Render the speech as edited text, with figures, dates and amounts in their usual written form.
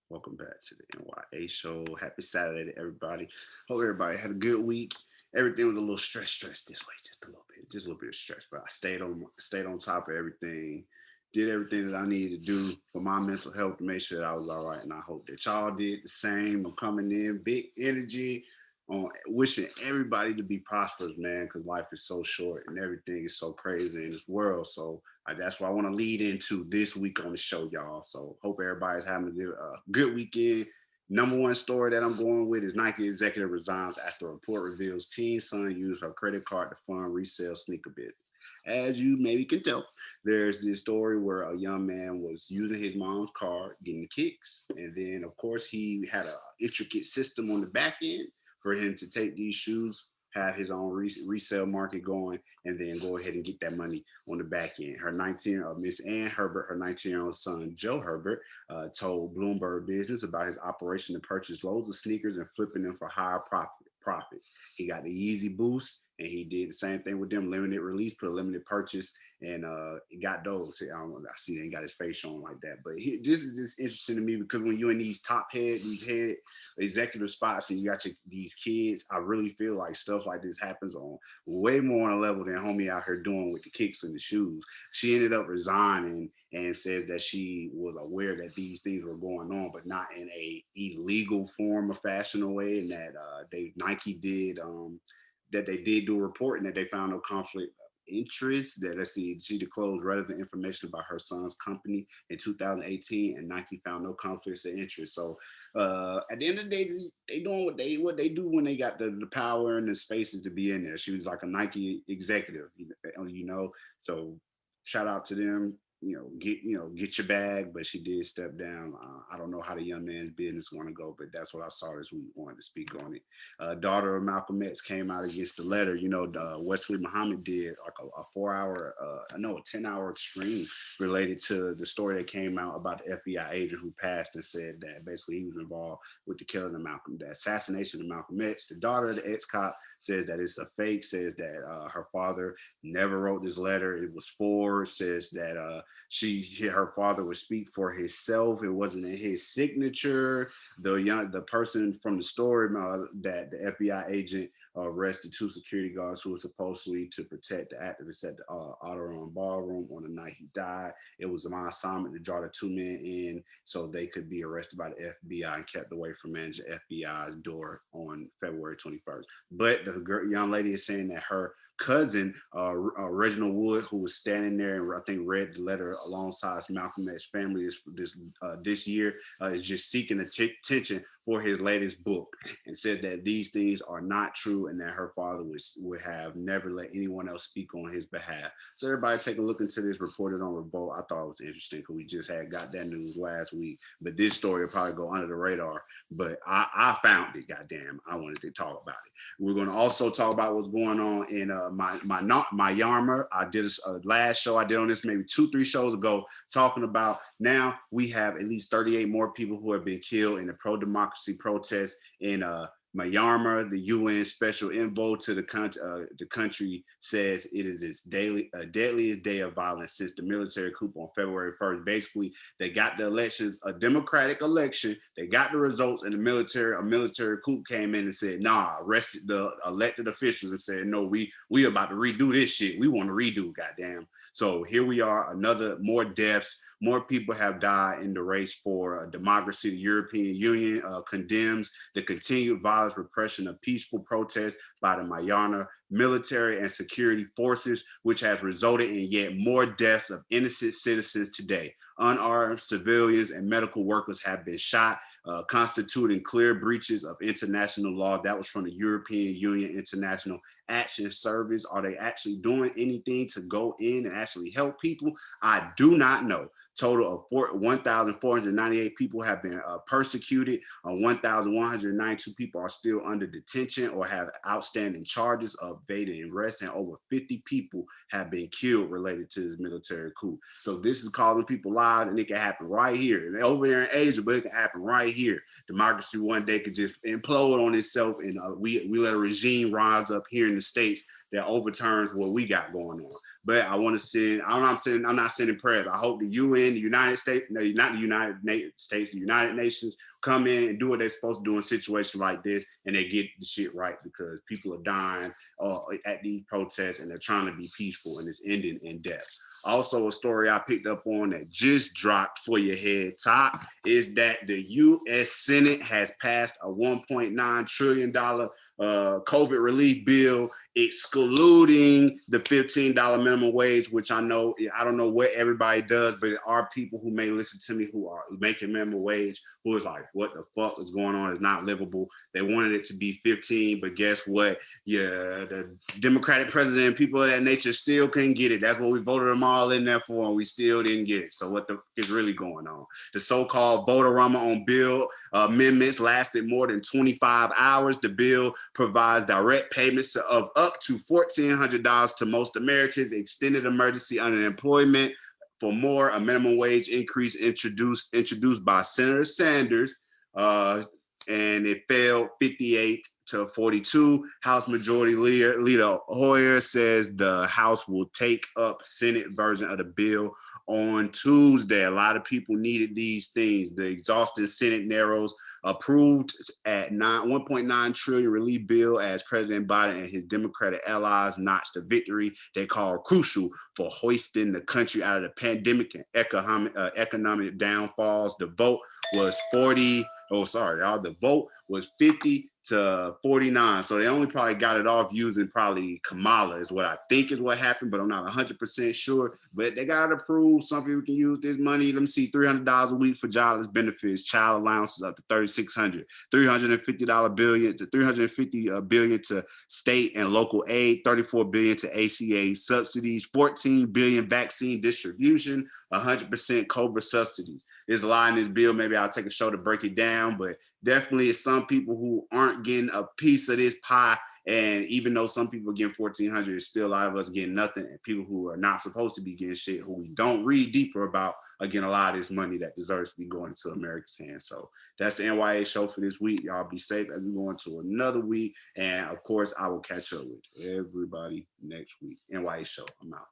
Welcome back to the N.y.a show. Happy Saturday to everybody. Hope everybody had a good week. Everything was a little stress this way, just a little bit of stress. But I stayed on top of everything, did everything that I needed to do for my mental health to make sure that I was all right. And I hope that y'all did the same. I'm coming in big energy on wishing everybody to be prosperous, man, because life is so short and everything is so crazy in this world. So that's what I want to lead into this week on the show, y'all. So hope everybody's having a good weekend. Number one story that I'm going with is Nike executive resigns after report reveals teen son used her credit card to fund resale sneaker business. As you maybe can tell, there's this story where a young man was using his mom's card, getting kicks, and then of course he had a intricate system on the back end for him to take these shoes, have his own resale market going, and then go ahead and get that money on the back end. Her 19, Miss Ann Herbert, her 19-year-old son Joe Herbert, told Bloomberg Business about his operation to purchase loads of sneakers and flipping them for higher profits. He got the Easy Boost, and he did the same thing with them, limited release, put a limited purchase, and he got those. I see they ain't got his face shown like that, but this is just interesting to me because when you're in these head executive spots and you got these kids, I really feel like stuff like this happens on way more on a level than homie out here doing with the kicks and the shoes. She ended up resigning and says that she was aware that these things were going on, but not in a illegal form of fashion or way, and that Nike did that they did do a report and that they found no conflict interest. That let's see, she disclosed relevant information about her son's company in 2018, and Nike found no conflicts of interest. So at the end of the day, they doing what they do when they got the power and the spaces to be in there. She was like a Nike executive, you know. So shout out to them. Get your bag, but she did step down. I don't know how the young man's business want to go, but that's what I saw this week. Wanted to speak on it. Daughter of Malcolm X came out against the letter. Wesley Muhammad did like a 4 hour, no, a 10 hour stream related to the story that came out about the FBI agent who passed and said that basically he was involved with the killing of the assassination of Malcolm X. The daughter of the ex-cop says that it's a fake, says that her father never wrote this letter. It was forged, says that her father would speak for himself. It wasn't in his signature. The person from the story that the FBI agent arrested two security guards who were supposedly to protect the activists at the Audubon Ballroom on the night he died. It was my assignment to draw the two men in so they could be arrested by the FBI and kept away from manager FBI's door on February 21st. But the young lady is saying that her cousin, Reginald Wood, who was standing there and I think read the letter alongside Malcolm X's family this year, is just seeking attention for his latest book and says that these things are not true and that her father would have never let anyone else speak on his behalf. So everybody take a look into this, reported on Revolt. I thought it was interesting because we just got that news last week, but this story will probably go under the radar. But I found it, goddamn. I wanted to talk about it. We're going to also talk about what's going on in my Yarmer. I did a last show I did on this maybe 2-3 shows ago, talking about now we have at least 38 more people who have been killed in the pro-democracy protests in Myanmar. The UN special envoy to the country says it is its deadliest day of violence since the military coup on February 1st. Basically, they got the elections, a democratic election. They got the results, and a military coup came in and said, "Nah," arrested the elected officials and said, "No, we about to redo this shit. We want to redo, goddamn." So here we are, more deaths. More people have died in the race for democracy. The European Union condemns the continued violence repression of peaceful protests by the Myanmar military and security forces, which has resulted in yet more deaths of innocent citizens today. Unarmed civilians and medical workers have been shot, constituting clear breaches of international law. That was from the European Union International Action Service. Are they actually doing anything to go in and actually help people? I do not know. Total of 1,498 people have been persecuted. 1,192 people are still under detention or have outstanding charges of evading arrest, and over 50 people have been killed related to this military coup. So this is calling people lives, and it can happen right here. And over there in Asia, but it can happen right here. Democracy one day could just implode on itself, and we let a regime rise up here in the States that overturns what we got going on. But I want to send. I'm not sending prayers. I hope the UN, the United States, no, not the United States, the United Nations come in and do what they're supposed to do in situations like this, and they get the shit right because people are dying at these protests, and they're trying to be peaceful, and it's ending in death. Also, a story I picked up on that just dropped for your head top is that the U.S. Senate has passed a $1.9 trillion COVID relief bill, excluding the $15 minimum wage, which I don't know what everybody does, but there are people who may listen to me who are making minimum wage who is like, what the fuck is going on? It's not livable. They wanted it to be 15, but guess what? Yeah, the Democratic president and people of that nature still couldn't get it. That's what we voted them all in there for, and we still didn't get it. So what the fuck is really going on? The so-called vote-a-rama on bill amendments lasted more than 25 hours. The bill provides direct payments of up to $1,400 to most Americans, extended emergency unemployment for more, a minimum wage increase introduced by Senator Sanders, and it failed 58-42. House Majority Leader Hoyer says the House will take up Senate version of the bill on Tuesday. A lot of people needed these things. The exhausted Senate narrows approved at 1.9 trillion relief bill as President Biden and his Democratic allies notched a victory they call crucial for hoisting the country out of the pandemic and economic downfalls. The vote was 40. Oh, sorry, y'all. The vote was 50-49. So they only probably got it off using probably Kamala is what I think is what happened, but I'm not 100% sure. But they got it approved. Some people can use this money. Let me see, $300 a week for jobless benefits, child allowances up to $3,600, $350 billion to $350 billion to state and local aid, $34 billion to ACA subsidies, $14 billion vaccine distribution, 100% COBRA subsidies. There's a lot in this bill. Maybe I'll take a show to break it down, but definitely it's some people who aren't getting a piece of this pie. And even though some people are getting 1,400, there's still a lot of us getting nothing. And people who are not supposed to be getting shit, who we don't read deeper about, are getting a lot of this money that deserves to be going into America's hands. So that's the N.y.a show for this week. Y'all be safe as we go into another week. And of course, I will catch up with everybody next week. N.y.a show. I'm out.